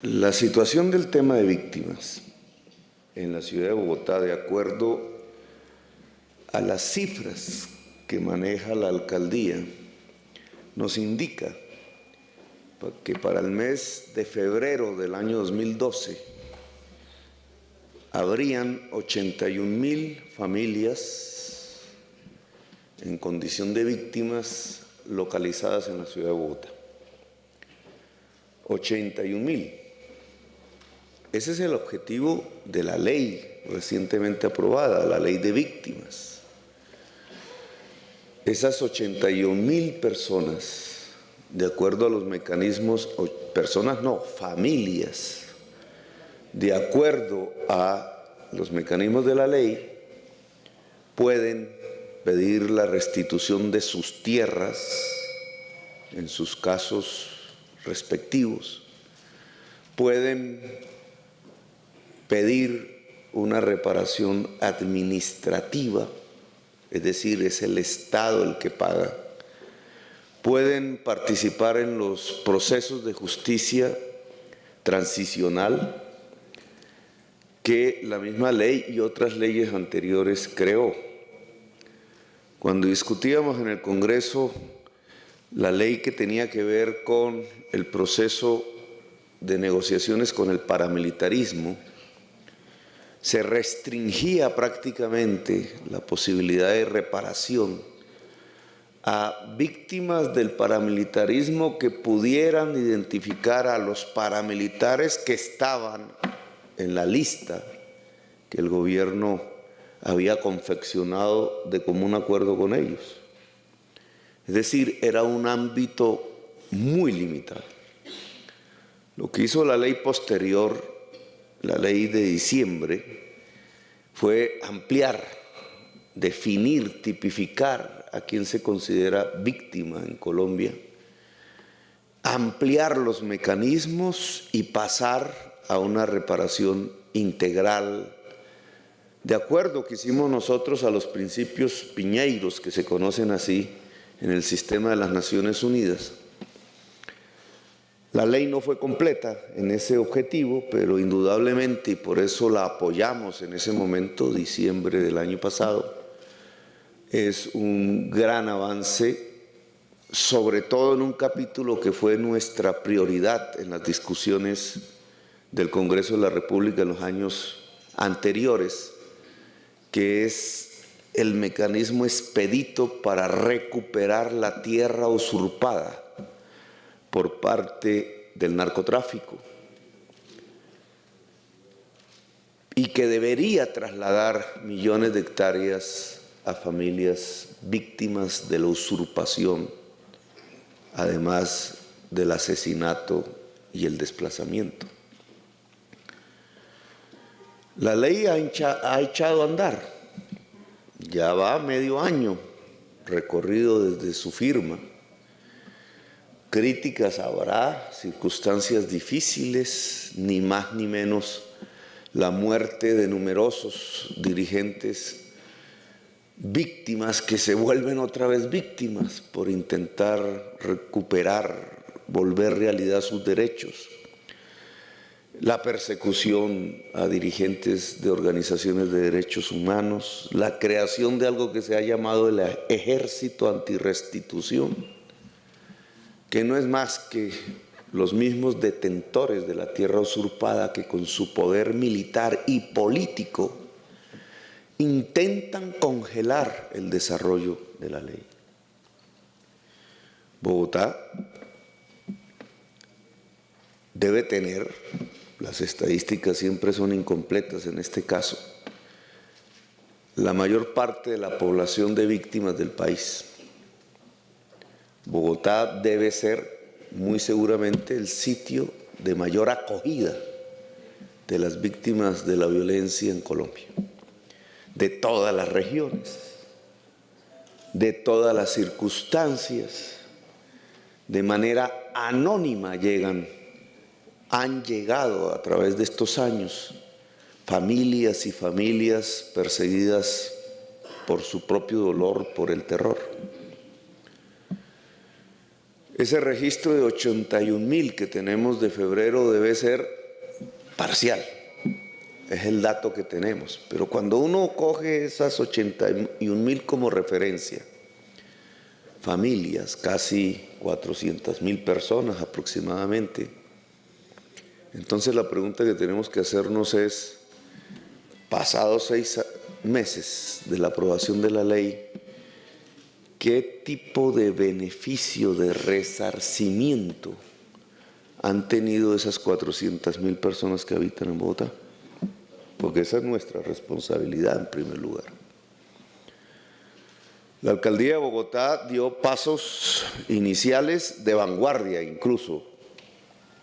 La situación del tema de víctimas en la ciudad de Bogotá, de acuerdo a las cifras que maneja la alcaldía, nos indica que para el mes de febrero del año 2012 habrían 81.000 familias en condición de víctimas localizadas en la ciudad de Bogotá. 81.000. Ese es el objetivo de la ley recientemente aprobada, la ley de víctimas. Esas 81.000 personas, de acuerdo a los mecanismos, familias, de acuerdo a los mecanismos de la ley, pueden pedir la restitución de sus tierras en sus casos respectivos, pueden pedir una reparación administrativa, es decir, es el Estado el que paga, pueden participar en los procesos de justicia transicional que la misma ley y otras leyes anteriores creó. Cuando discutíamos en el Congreso la ley que tenía que ver con el proceso de negociaciones con el paramilitarismo, se restringía prácticamente la posibilidad de reparación a víctimas del paramilitarismo que pudieran identificar a los paramilitares que estaban en la lista que el gobierno había confeccionado de común acuerdo con ellos. Es decir, era un ámbito muy limitado. Lo que hizo la ley posterior, la ley de diciembre, fue ampliar, definir, tipificar a quien se considera víctima en Colombia, ampliar los mecanismos y pasar a una reparación integral, de acuerdo que hicimos nosotros a los principios piñeiros, que se conocen así en el sistema de las Naciones Unidas. La ley no fue completa en ese objetivo, pero indudablemente, y por eso la apoyamos en ese momento, diciembre del año pasado, es un gran avance, sobre todo en un capítulo que fue nuestra prioridad en las discusiones del Congreso de la República en los años anteriores, que es el mecanismo expedito para recuperar la tierra usurpada por parte del narcotráfico y que debería trasladar millones de hectáreas a familias víctimas de la usurpación, además del asesinato y el desplazamiento. La ley ha echado a andar, ya va medio año recorrido desde su firma. Críticas habrá, circunstancias difíciles, ni más ni menos la muerte de numerosos dirigentes, víctimas que se vuelven otra vez víctimas por intentar recuperar, volver realidad sus derechos. La persecución a dirigentes de organizaciones de derechos humanos, la creación de algo que se ha llamado el ejército antirrestitución, que no es más que los mismos detentores de la tierra usurpada que con su poder militar y político intentan congelar el desarrollo de la ley. Bogotá debe tener, las estadísticas siempre son incompletas en este caso, la mayor parte de la población de víctimas del país. Bogotá debe ser muy seguramente el sitio de mayor acogida de las víctimas de la violencia en Colombia, de todas las regiones, de todas las circunstancias, de manera anónima han llegado a través de estos años familias y familias perseguidas por su propio dolor, por el terror. Ese registro de 81.000 que tenemos de febrero debe ser parcial. Es el dato que tenemos. Pero cuando uno coge esas 81.000 como referencia, familias, casi 400.000 personas aproximadamente, entonces la pregunta que tenemos que hacernos es, pasados 6 meses de la aprobación de la ley, ¿qué tipo de beneficio, de resarcimiento han tenido esas 400.000 personas que habitan en Bogotá? Porque esa es nuestra responsabilidad en primer lugar. La alcaldía de Bogotá dio pasos iniciales de vanguardia, incluso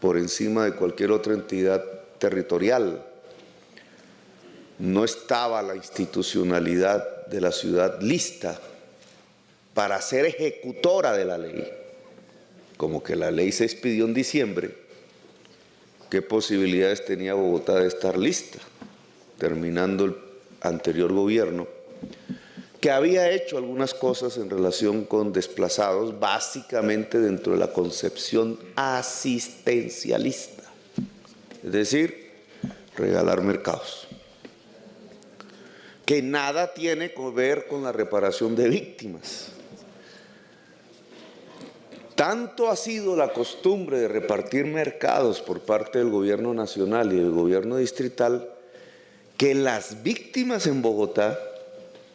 por encima de cualquier otra entidad territorial. No estaba la institucionalidad de la ciudad lista para ser ejecutora de la ley. Como que la ley se expidió en diciembre, ¿qué posibilidades tenía Bogotá de estar lista? Terminando el anterior gobierno, que había hecho algunas cosas en relación con desplazados, básicamente dentro de la concepción asistencialista, es decir, regalar mercados, que nada tiene que ver con la reparación de víctimas. Tanto ha sido la costumbre de repartir mercados por parte del gobierno nacional y del gobierno distrital, que las víctimas en Bogotá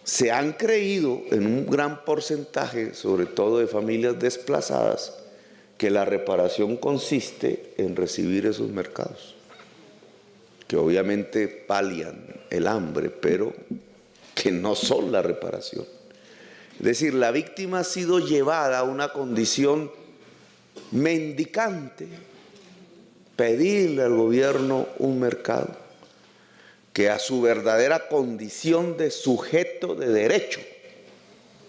se han creído en un gran porcentaje, sobre todo de familias desplazadas, que la reparación consiste en recibir esos mercados, que obviamente palian el hambre, pero que no son la reparación. Es decir, la víctima ha sido llevada a una condición mendicante, pedirle al gobierno un mercado, que a su verdadera condición de sujeto de derecho,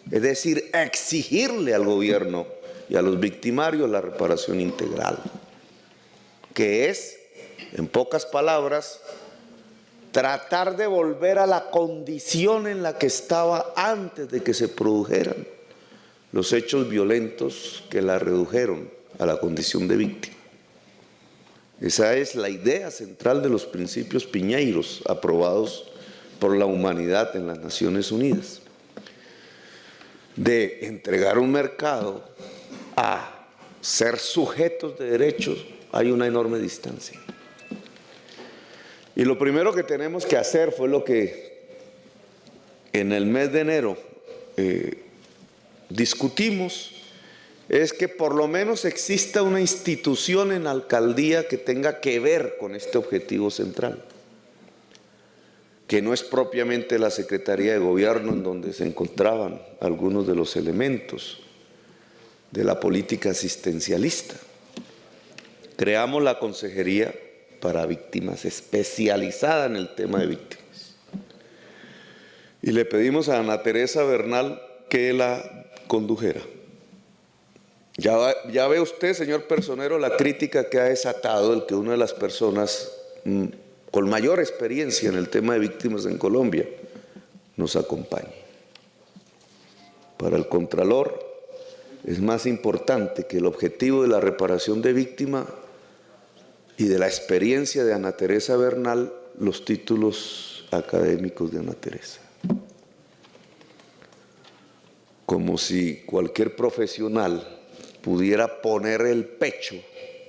es decir, exigirle al gobierno y a los victimarios la reparación integral, que es, en pocas palabras, tratar de volver a la condición en la que estaba antes de que se produjeran los hechos violentos que la redujeron a la condición de víctima. Esa es la idea central de los principios piñeiros aprobados por la humanidad en las Naciones Unidas. De entregar un mercado a ser sujetos de derechos hay una enorme distancia. Y lo primero que tenemos que hacer fue lo que en el mes de enero discutimos, es que por lo menos exista una institución en la alcaldía que tenga que ver con este objetivo central, que no es propiamente la Secretaría de Gobierno, en donde se encontraban algunos de los elementos de la política asistencialista. Creamos la Consejería para Víctimas, especializada en el tema de víctimas. Y le pedimos a Ana Teresa Bernal que la condujera. Ya ve usted, señor personero, la crítica que ha desatado el que una de las personas con mayor experiencia en el tema de víctimas en Colombia nos acompañe. Para el Contralor es más importante que el objetivo de la reparación de víctima y de la experiencia de Ana Teresa Bernal, los títulos académicos de Ana Teresa. Como si cualquier profesional pudiera poner el pecho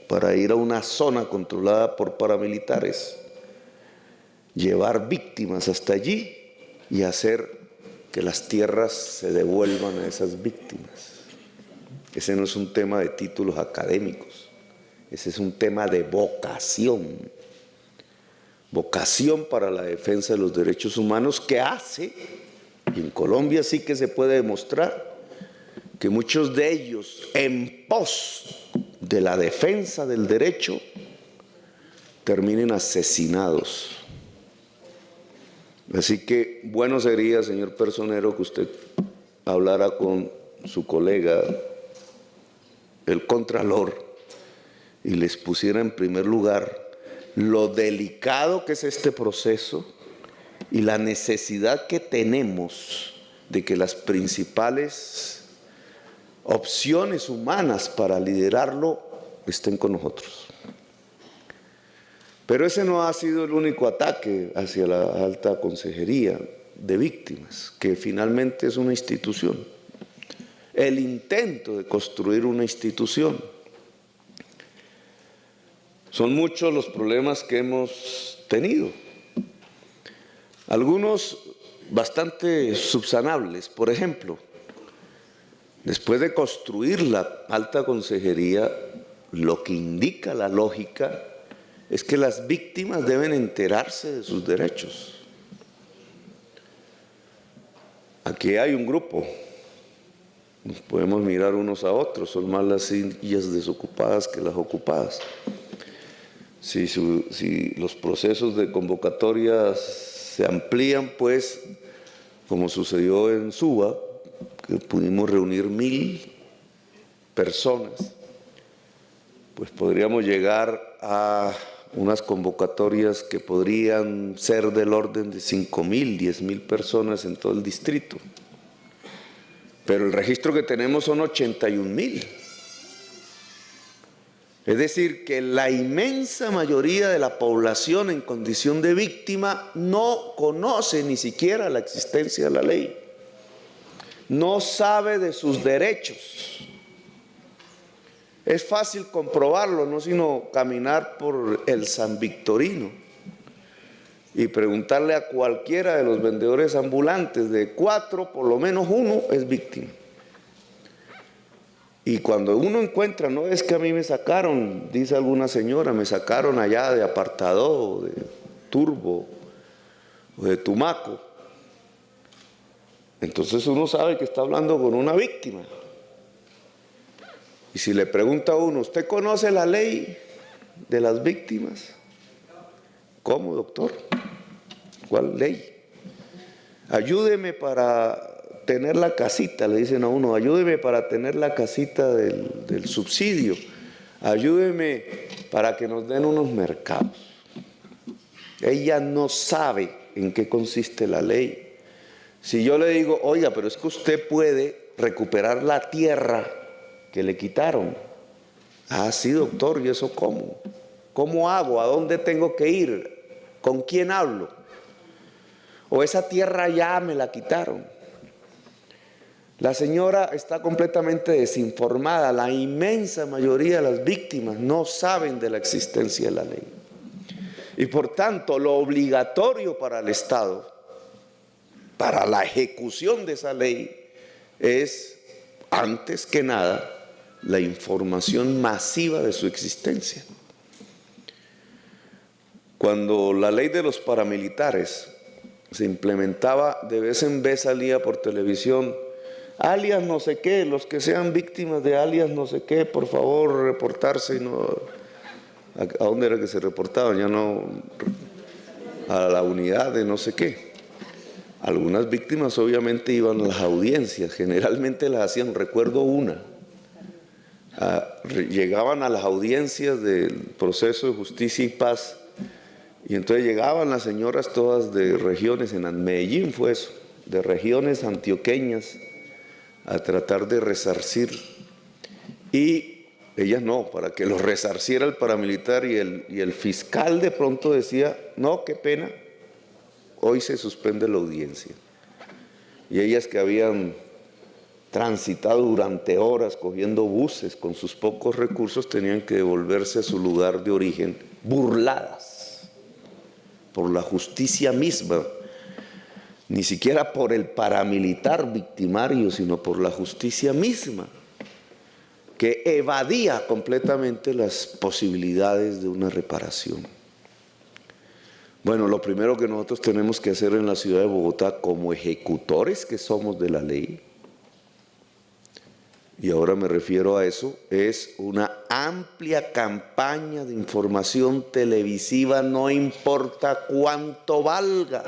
para ir a una zona controlada por paramilitares, llevar víctimas hasta allí y hacer que las tierras se devuelvan a esas víctimas. Ese no es un tema de títulos académicos, ese es un tema de vocación. Vocación para la defensa de los derechos humanos, que hace, y en Colombia sí que se puede demostrar, que muchos de ellos, en pos de la defensa del derecho, terminen asesinados. Así que bueno sería, señor personero, que usted hablara con su colega, el Contralor, y les pusiera en primer lugar lo delicado que es este proceso y la necesidad que tenemos de que las principales opciones humanas para liderarlo estén con nosotros. Pero ese no ha sido el único ataque hacia la Alta Consejería de Víctimas, que finalmente es una institución. El intento de construir una institución. Son muchos los problemas que hemos tenido. Algunos bastante subsanables. Por ejemplo, después de construir la Alta Consejería, lo que indica la lógica es que las víctimas deben enterarse de sus derechos. Aquí hay un grupo, nos podemos mirar unos a otros, son más las sillas desocupadas que las ocupadas. Si los procesos de convocatorias se amplían, pues, como sucedió en Suba, que pudimos reunir 1000 personas, pues podríamos llegar a unas convocatorias que podrían ser del orden de 5.000, 10.000 personas en todo el distrito. Pero el registro que tenemos son 81.000. Es decir, que la inmensa mayoría de la población en condición de víctima no conoce ni siquiera la existencia de la ley. No sabe de sus derechos. Es fácil comprobarlo, no sino caminar por el San Victorino y preguntarle a cualquiera de los vendedores ambulantes, de 4, por lo menos 1 es víctima. Y cuando uno encuentra, no es que a mí me sacaron, dice alguna señora, me sacaron allá de Apartadó, de Turbo, o de Tumaco. Entonces uno sabe que está hablando con una víctima. Y si le pregunta a uno, ¿usted conoce la ley de las víctimas? ¿Cómo, doctor? ¿Cuál ley? Ayúdeme para tener la casita, le dicen a uno, ayúdeme para tener la casita del subsidio, ayúdeme para que nos den unos mercados. Ella no sabe en qué consiste la ley. Si yo le digo, oiga, pero es que usted puede recuperar la tierra que le quitaron. Ah, sí, doctor, ¿y eso cómo? ¿Cómo hago? ¿A dónde tengo que ir? ¿Con quién hablo? O esa tierra ya me la quitaron. La señora está completamente desinformada. La inmensa mayoría de las víctimas no saben de la existencia de la ley. Y por tanto, lo obligatorio para el Estado, para la ejecución de esa ley, es, antes que nada, la información masiva de su existencia. Cuando la ley de los paramilitares se implementaba, de vez en vez salía por televisión, alias no sé qué, los que sean víctimas de alias no sé qué, por favor reportarse. Y no, ¿a dónde era que se reportaban? Ya no, a la unidad de no sé qué. Algunas víctimas obviamente iban a las audiencias, generalmente las hacían, recuerdo una, llegaban a las audiencias del proceso de justicia y paz, y entonces llegaban las señoras todas de regiones, en Medellín fue eso, de regiones antioqueñas, a tratar de resarcir, y ellas no, para que los resarciera el paramilitar, y el fiscal de pronto decía, no, qué pena, hoy se suspende la audiencia. Y ellas que habían transitado durante horas cogiendo buses con sus pocos recursos, tenían que devolverse a su lugar de origen, burladas por la justicia misma, ni siquiera por el paramilitar victimario, sino por la justicia misma, que evadía completamente las posibilidades de una reparación. Bueno, lo primero que nosotros tenemos que hacer en la ciudad de Bogotá, como ejecutores que somos de la ley, y ahora me refiero a eso, es una amplia campaña de información televisiva, no importa cuánto valga,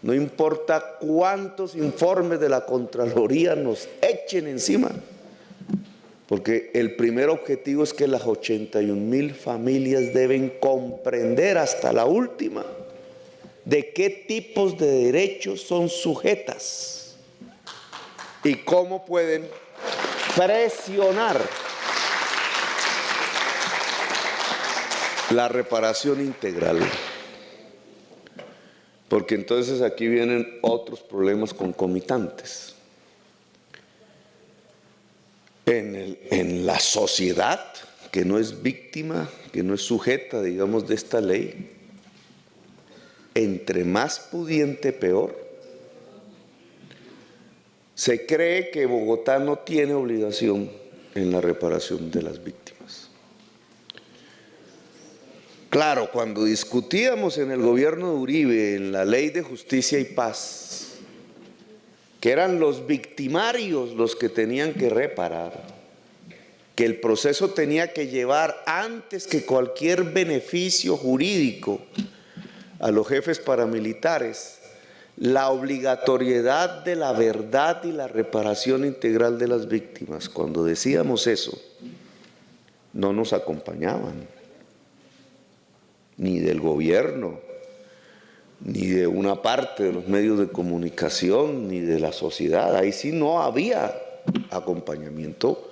no importa cuántos informes de la Contraloría nos echen encima, porque el primer objetivo es que las 81.000 familias deben comprender hasta la última de qué tipos de derechos son sujetas y cómo pueden presionar la reparación integral. Porque entonces aquí vienen otros problemas concomitantes. En la sociedad, que no es víctima, que no es sujeta, digamos, de esta ley, entre más pudiente, peor. Se cree que Bogotá no tiene obligación en la reparación de las víctimas. Claro, cuando discutíamos en el gobierno de Uribe, en la Ley de Justicia y Paz, que eran los victimarios los que tenían que reparar, que el proceso tenía que llevar antes que cualquier beneficio jurídico a los jefes paramilitares, la obligatoriedad de la verdad y la reparación integral de las víctimas. Cuando decíamos eso, no nos acompañaban, ni del gobierno, ni de una parte de los medios de comunicación, ni de la sociedad. Ahí sí no había acompañamiento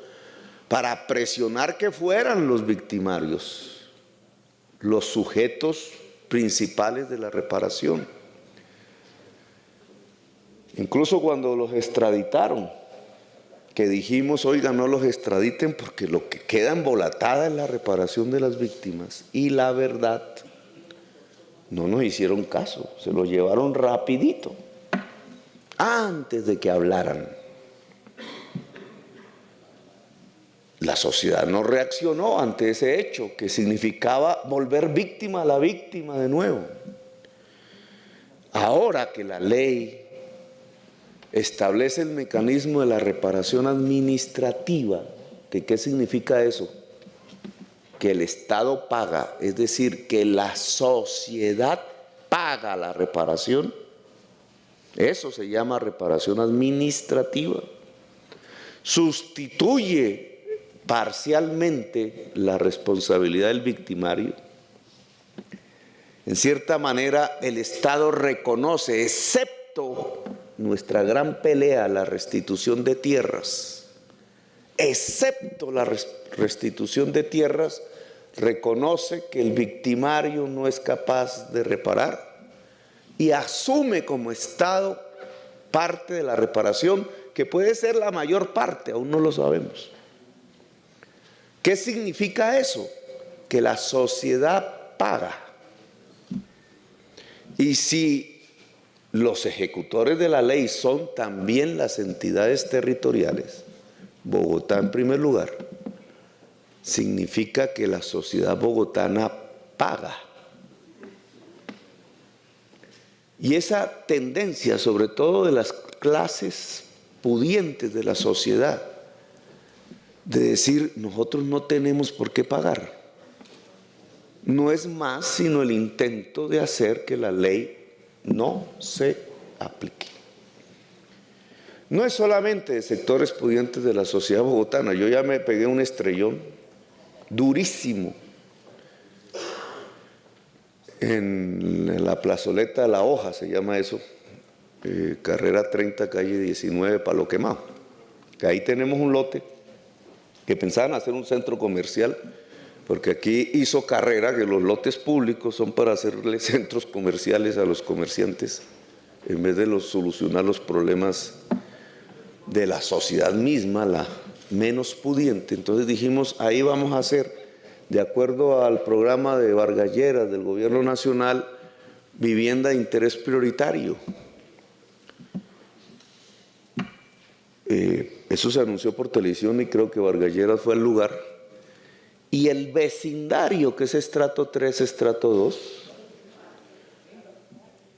para presionar que fueran los victimarios, los sujetos principales de la reparación. Incluso cuando los extraditaron, que dijimos, oiga, no los extraditen porque lo que queda embolatada es la reparación de las víctimas y la verdad. No nos hicieron caso, se lo llevaron rapidito, antes de que hablaran. La sociedad no reaccionó ante ese hecho, que significaba volver víctima a la víctima de nuevo. Ahora que la ley establece el mecanismo de la reparación administrativa, ¿de qué significa eso? Que el Estado paga, es decir, que la sociedad paga la reparación. Eso se llama reparación administrativa. Sustituye parcialmente la responsabilidad del victimario. En cierta manera, el Estado reconoce, excepto nuestra gran pelea, la restitución de tierras, excepto la restitución de tierras, reconoce que el victimario no es capaz de reparar y asume como Estado parte de la reparación, que puede ser la mayor parte, aún no lo sabemos. ¿Qué significa eso? Que la sociedad paga. Y si los ejecutores de la ley son también las entidades territoriales, Bogotá en primer lugar, significa que la sociedad bogotana paga. Y esa tendencia, sobre todo de las clases pudientes de la sociedad, de decir, nosotros no tenemos por qué pagar, no es más sino el intento de hacer que la ley no se aplique. No es solamente de sectores pudientes de la sociedad bogotana. Yo ya me pegué un estrellón durísimo en la plazoleta La Hoja, se llama eso, carrera 30, calle 19, Palo Quemado, que ahí tenemos un lote que pensaban hacer un centro comercial, porque aquí hizo Carrera que los lotes públicos son para hacerle centros comerciales a los comerciantes en vez de solucionar los problemas de la sociedad misma, la menos pudiente. Entonces dijimos, ahí vamos a hacer, de acuerdo al programa de Vargas Lleras del Gobierno Nacional, vivienda de interés prioritario. Eso se anunció por televisión y creo que Vargas Lleras fue al lugar. Y el vecindario, que es estrato 3, estrato 2,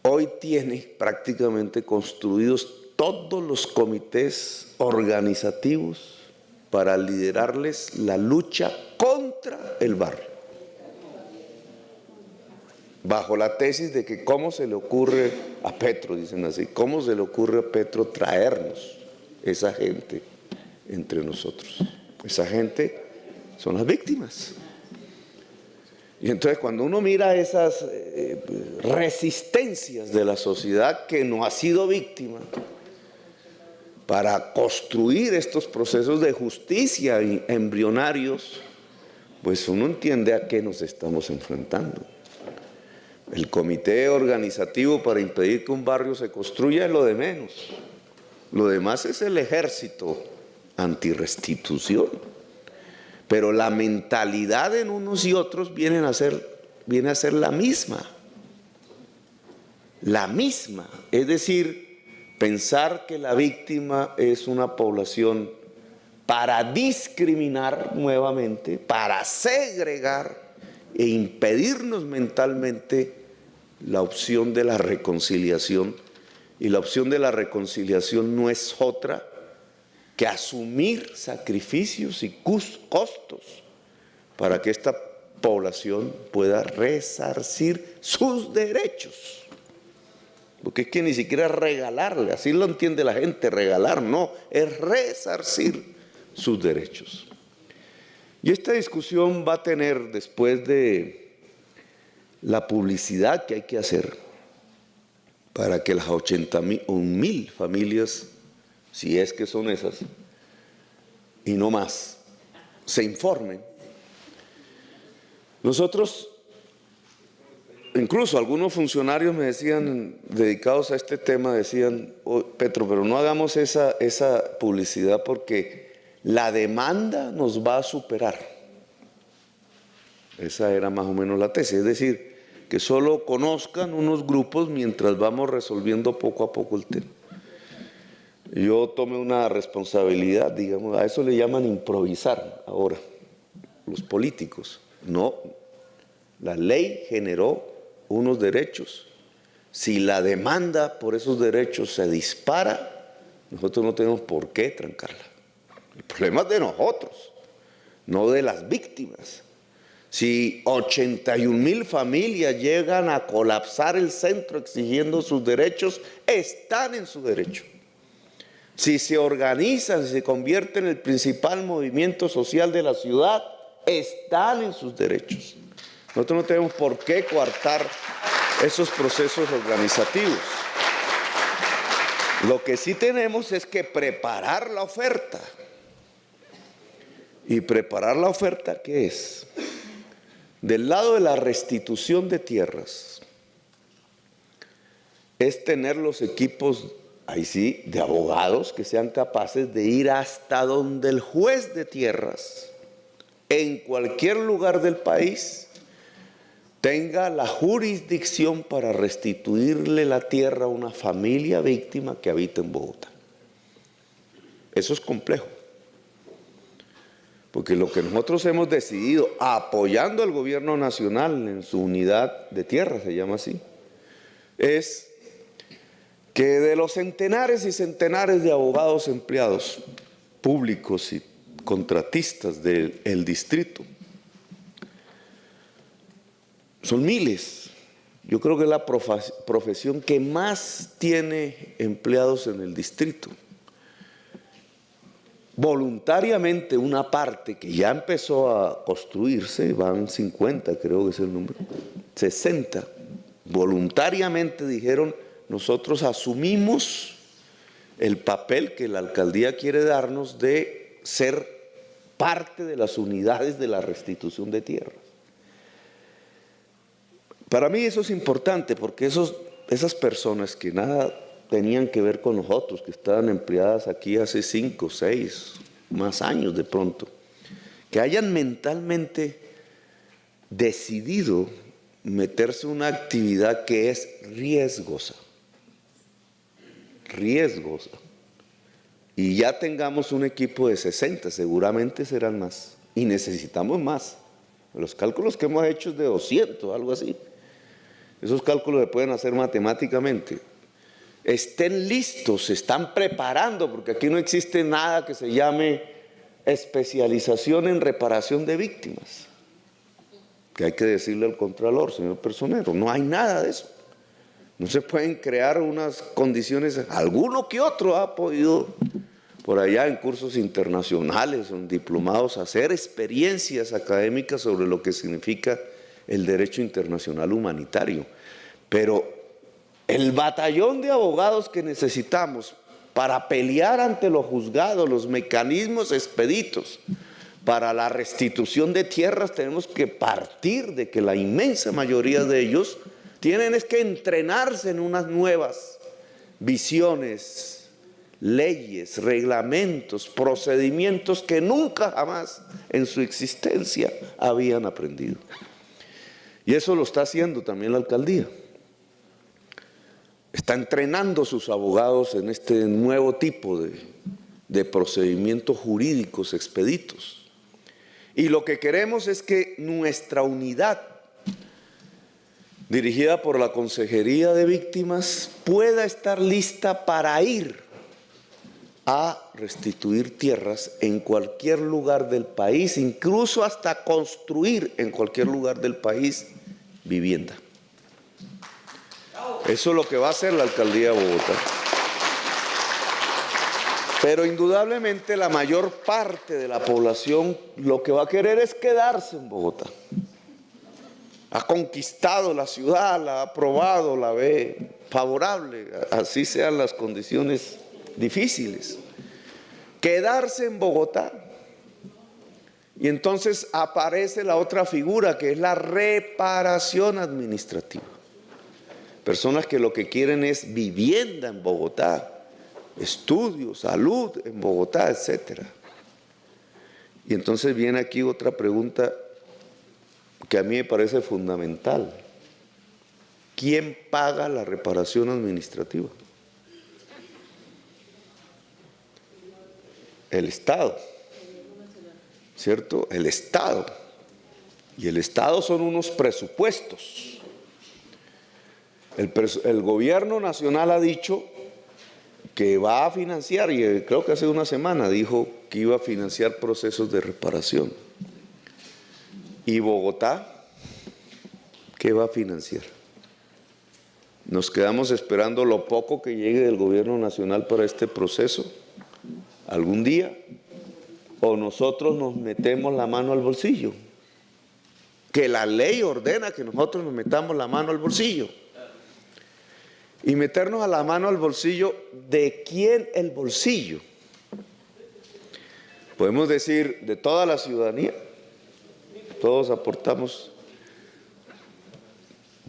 hoy tiene prácticamente construidos todos los comités organizativos para liderarles la lucha contra el barrio, bajo la tesis de que cómo se le ocurre a Petro, dicen así, cómo se le ocurre a Petro traernos esa gente entre nosotros. Esa gente son las víctimas. Y entonces cuando uno mira esas resistencias de la sociedad que no ha sido víctima, para construir estos procesos de justicia embrionarios, pues uno entiende a qué nos estamos enfrentando. El comité organizativo para impedir que un barrio se construya es lo de menos. Lo demás es el ejército antirrestitución. Pero la mentalidad en unos y otros viene a ser la misma. La misma. Es decir, pensar que la víctima es una población para discriminar nuevamente, para segregar e impedirnos mentalmente la opción de la reconciliación. Y la opción de la reconciliación no es otra que asumir sacrificios y costos para que esta población pueda resarcir sus derechos. Porque es que ni siquiera regalarle, así lo entiende la gente, regalar no, es resarcir sus derechos. Y esta discusión va a tener, después de la publicidad que hay que hacer para que las 81.000 familias, si es que son esas, y no más, se informen. Nosotros, incluso algunos funcionarios me decían, dedicados a este tema, decían: oh, Petro, pero no hagamos esa publicidad porque la demanda nos va a superar. Esa era más o menos la tesis, es decir, que solo conozcan unos grupos mientras vamos resolviendo poco a poco el tema. Yo tomé una responsabilidad, digamos, a eso le llaman improvisar ahora, los políticos. No, la ley generó unos derechos. Si la demanda por esos derechos se dispara, nosotros no tenemos por qué trancarla. El problema es de nosotros, no de las víctimas. Si 81.000 familias llegan a colapsar el centro exigiendo sus derechos, están en su derecho. Si se organizan, si se convierten en el principal movimiento social de la ciudad, están en sus derechos. Nosotros no tenemos por qué coartar esos procesos organizativos. Lo que sí tenemos es que preparar la oferta. ¿Y preparar la oferta qué es? Del lado de la restitución de tierras, es tener los equipos, ahí sí, de abogados que sean capaces de ir hasta donde el juez de tierras, en cualquier lugar del país, tenga la jurisdicción para restituirle la tierra a una familia víctima que habita en Bogotá. Eso es complejo. Porque lo que nosotros hemos decidido, apoyando al gobierno nacional en su unidad de tierra, se llama así, es que de los centenares y centenares de abogados empleados públicos y contratistas del distrito, son miles. Yo creo que es la profesión que más tiene empleados en el distrito. Voluntariamente una parte que ya empezó a construirse, van 50 creo que es el número, 60, voluntariamente dijeron: nosotros asumimos el papel que la alcaldía quiere darnos de ser parte de las unidades de la restitución de tierras. Para mí eso es importante porque esas personas que nada tenían que ver con nosotros, que estaban empleadas aquí hace 5, 6, más años de pronto, que hayan mentalmente decidido meterse en una actividad que es riesgosa, y ya tengamos un equipo de 60, seguramente serán más, y necesitamos más. Los cálculos que hemos hecho es de 200, algo así. Esos cálculos se pueden hacer matemáticamente. Estén listos, se están preparando, porque aquí no existe nada que se llame especialización en reparación de víctimas. Que hay que decirle al Contralor, señor Personero, no hay nada de eso. No se pueden crear unas condiciones, alguno que otro ha podido por allá en cursos internacionales o en diplomados hacer experiencias académicas sobre lo que significa el derecho internacional humanitario. Pero el batallón de abogados que necesitamos para pelear ante los juzgados, los mecanismos expeditos para la restitución de tierras, tenemos que partir de que la inmensa mayoría de ellos tienen es que entrenarse en unas nuevas visiones, leyes, reglamentos, procedimientos que nunca jamás en su existencia habían aprendido. Y eso lo está haciendo también la alcaldía. Está entrenando sus abogados en este nuevo tipo de procedimientos jurídicos expeditos. Y lo que queremos es que nuestra unidad, dirigida por la Consejería de Víctimas, pueda estar lista para ir a restituir tierras en cualquier lugar del país, incluso hasta construir en cualquier lugar del país vivienda. Eso es lo que va a hacer la alcaldía de Bogotá. Pero indudablemente la mayor parte de la población lo que va a querer es quedarse en Bogotá. Ha conquistado la ciudad, la ha aprobado, la ve favorable, así sean las condiciones difíciles. Quedarse en Bogotá. Y entonces aparece la otra figura, que es la reparación administrativa. Personas que lo que quieren es vivienda en Bogotá, estudio, salud en Bogotá, etc. Y entonces viene aquí otra pregunta que a mí me parece fundamental. ¿Quién paga la reparación administrativa? El Estado, ¿cierto? El Estado. Y el Estado son unos presupuestos. El gobierno nacional ha dicho que va a financiar, y creo que hace una semana dijo que iba a financiar procesos de reparación. ¿Y Bogotá qué va a financiar? ¿Nos quedamos esperando lo poco que llegue del gobierno nacional para este proceso algún día? ¿O nosotros nos metemos la mano al bolsillo? Que la ley ordena que nosotros nos metamos la mano al bolsillo. Y meternos a la mano al bolsillo, ¿de quién el bolsillo? Podemos decir de toda la ciudadanía, todos aportamos.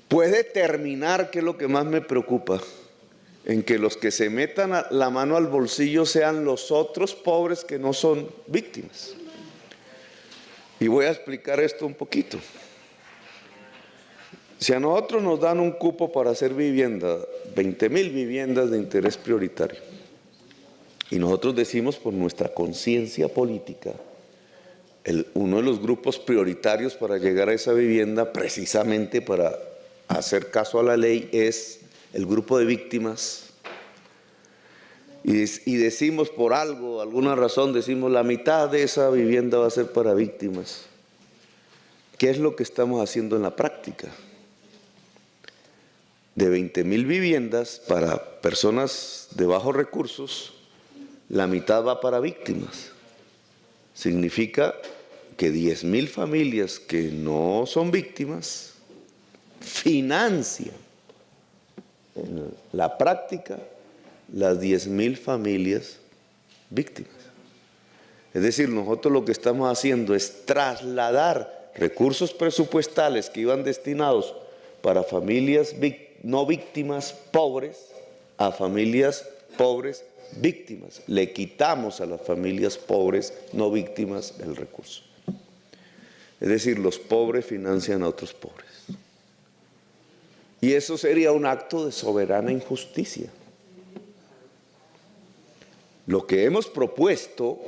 Puede terminar, que es lo que más me preocupa, en que los que se metan la mano al bolsillo sean los otros pobres que no son víctimas. Y voy a explicar esto un poquito. Si a nosotros nos dan un cupo para hacer vivienda, 20,000 viviendas de interés prioritario, y nosotros decimos por nuestra conciencia política, uno de los grupos prioritarios para llegar a esa vivienda, precisamente para hacer caso a la ley, es el grupo de víctimas, y decimos por algo, alguna razón, decimos la mitad de esa vivienda va a ser para víctimas. ¿Qué es lo que estamos haciendo en la práctica? De 20,000 viviendas para personas de bajos recursos, la mitad va para víctimas. Significa que 10,000 familias que no son víctimas financian en la práctica las 10,000 familias víctimas. Es decir, nosotros lo que estamos haciendo es trasladar recursos presupuestales que iban destinados para familias no víctimas pobres a familias pobres víctimas. Le quitamos a las familias pobres no víctimas el recurso. Es decir, los pobres financian a otros pobres. Y eso sería un acto de soberana injusticia. Lo que hemos propuesto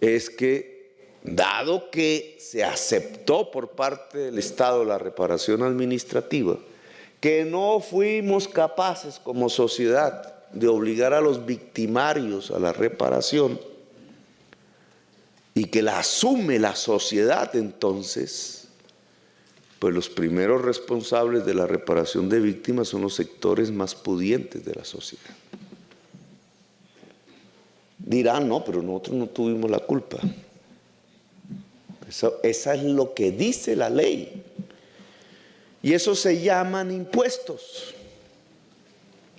es que, dado que se aceptó por parte del Estado la reparación administrativa, que no fuimos capaces como sociedad de obligar a los victimarios a la reparación, y que la asume la sociedad, entonces, pues los primeros responsables de la reparación de víctimas son los sectores más pudientes de la sociedad. Dirán, no, pero nosotros no tuvimos la culpa. Esa es lo que dice la ley. Y eso se llaman impuestos.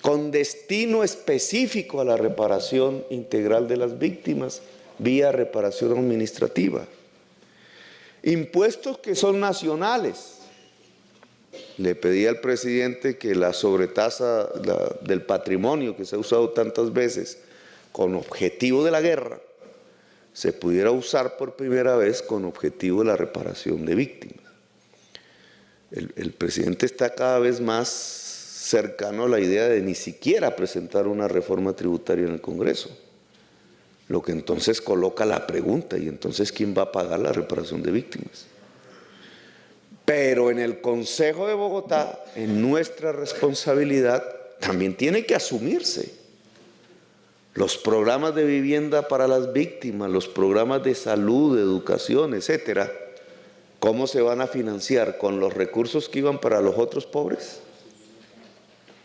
con destino específico a la reparación integral de las víctimas vía reparación administrativa. Impuestos que son nacionales. Le pedí al presidente que la sobretasa del patrimonio que se ha usado tantas veces con objetivo de la guerra se pudiera usar por primera vez con objetivo de la reparación de víctimas. El presidente está cada vez más cercano a la idea de ni siquiera presentar una reforma tributaria en el Congreso, lo que entonces coloca la pregunta, ¿y entonces quién va a pagar la reparación de víctimas? Pero en el Consejo de Bogotá, en nuestra responsabilidad, también tiene que asumirse los programas de vivienda para las víctimas, los programas de salud, de educación, etcétera. ¿Cómo se van a financiar? ¿Con los recursos que iban para los otros pobres?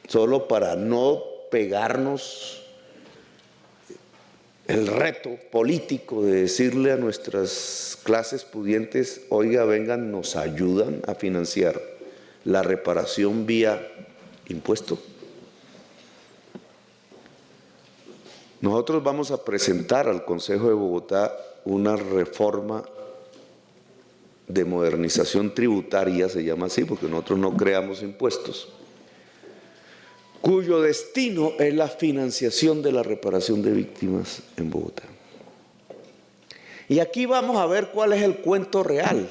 Solo para no pegarnos el reto político de decirle a nuestras clases pudientes, oiga, vengan, nos ayudan a financiar la reparación vía impuesto. Nosotros vamos a presentar al Consejo de Bogotá una reforma de modernización tributaria, se llama así, porque nosotros no creamos impuestos, cuyo destino es la financiación de la reparación de víctimas en Bogotá. Y aquí vamos a ver cuál es el cuento real,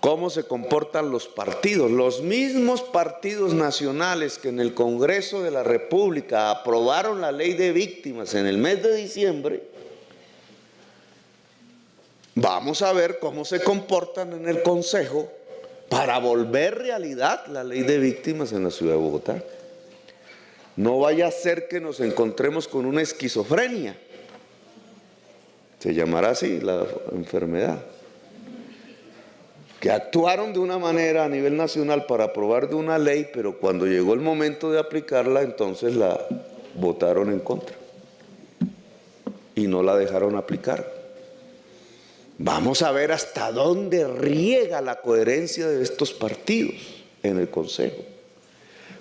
cómo se comportan los partidos, los mismos partidos nacionales que en el Congreso de la República aprobaron la ley de víctimas en el mes de diciembre. Vamos a ver cómo se comportan en el Consejo para volver realidad la ley de víctimas en la ciudad de Bogotá. No vaya a ser que nos encontremos con una esquizofrenia, se llamará así la enfermedad, que actuaron de una manera a nivel nacional para aprobar de una ley, pero cuando llegó el momento de aplicarla, entonces la votaron en contra y no la dejaron aplicar. Vamos a ver hasta dónde riega la coherencia de estos partidos en el Consejo.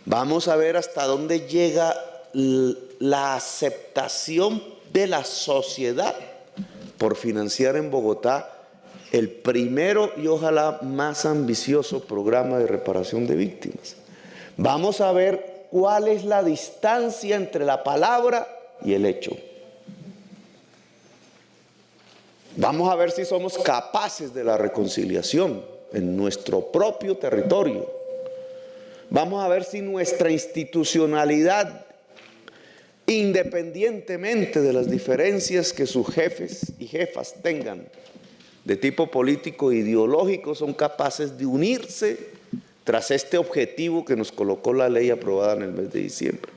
Vamos a ver hasta dónde llega la aceptación de la sociedad por financiar en Bogotá el primero y ojalá más ambicioso programa de reparación de víctimas. Vamos a ver cuál es la distancia entre la palabra y el hecho. Vamos a ver si somos capaces de la reconciliación en nuestro propio territorio. Vamos a ver si nuestra institucionalidad, independientemente de las diferencias que sus jefes y jefas tengan de tipo político e ideológico, son capaces de unirse tras este objetivo que nos colocó la ley aprobada en el mes de diciembre.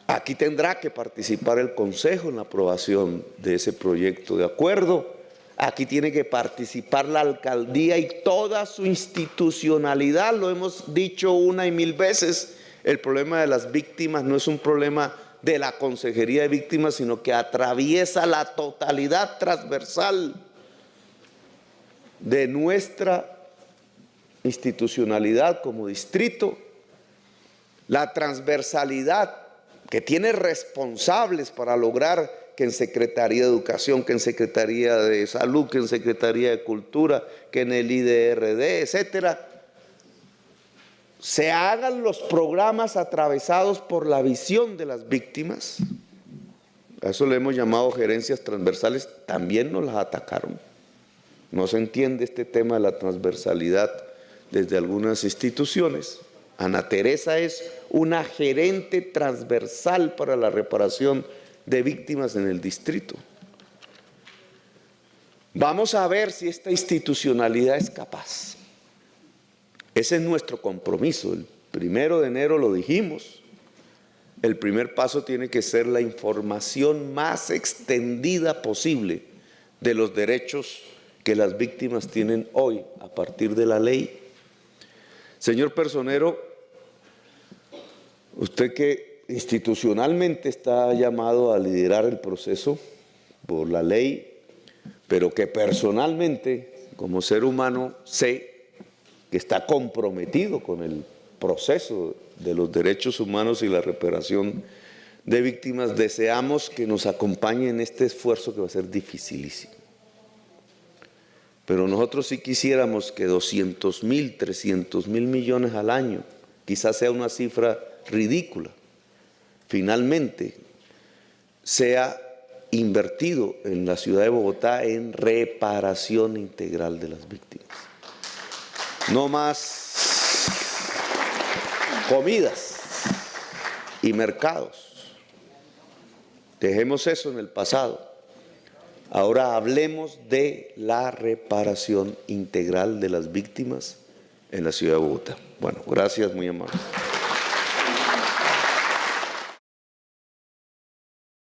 Aquí tendrá que participar el Consejo en la aprobación de ese proyecto de acuerdo. Aquí tiene que participar la alcaldía y toda su institucionalidad. Lo hemos dicho una y mil veces. El problema de las víctimas no es un problema de la Consejería de Víctimas, sino que atraviesa la totalidad transversal de nuestra institucionalidad como distrito, la transversalidad que tiene responsables para lograr que en Secretaría de Educación, que en Secretaría de Salud, que en Secretaría de Cultura, que en el IDRD, etcétera, se hagan los programas atravesados por la visión de las víctimas. A eso le hemos llamado gerencias transversales, también nos las atacaron. No se entiende este tema de la transversalidad desde algunas instituciones. Ana Teresa es una gerente transversal para la reparación de víctimas en el distrito. Vamos a ver si esta institucionalidad es capaz. Ese es nuestro compromiso. El 1 de enero lo dijimos. El primer paso tiene que ser la información más extendida posible de los derechos que las víctimas tienen hoy a partir de la ley. Señor personero, usted que institucionalmente está llamado a liderar el proceso por la ley, pero que personalmente, como ser humano, sé que está comprometido con el proceso de los derechos humanos y la reparación de víctimas, deseamos que nos acompañe en este esfuerzo que va a ser dificilísimo. Pero nosotros sí quisiéramos que 200.000, 300.000 millones al año, quizás sea una cifra ridícula, finalmente sea invertido en la ciudad de Bogotá en reparación integral de las víctimas. No más comidas y mercados. Dejemos eso en el pasado. Ahora hablemos de la reparación integral de las víctimas en la ciudad de Bogotá. Bueno, gracias, muy amable.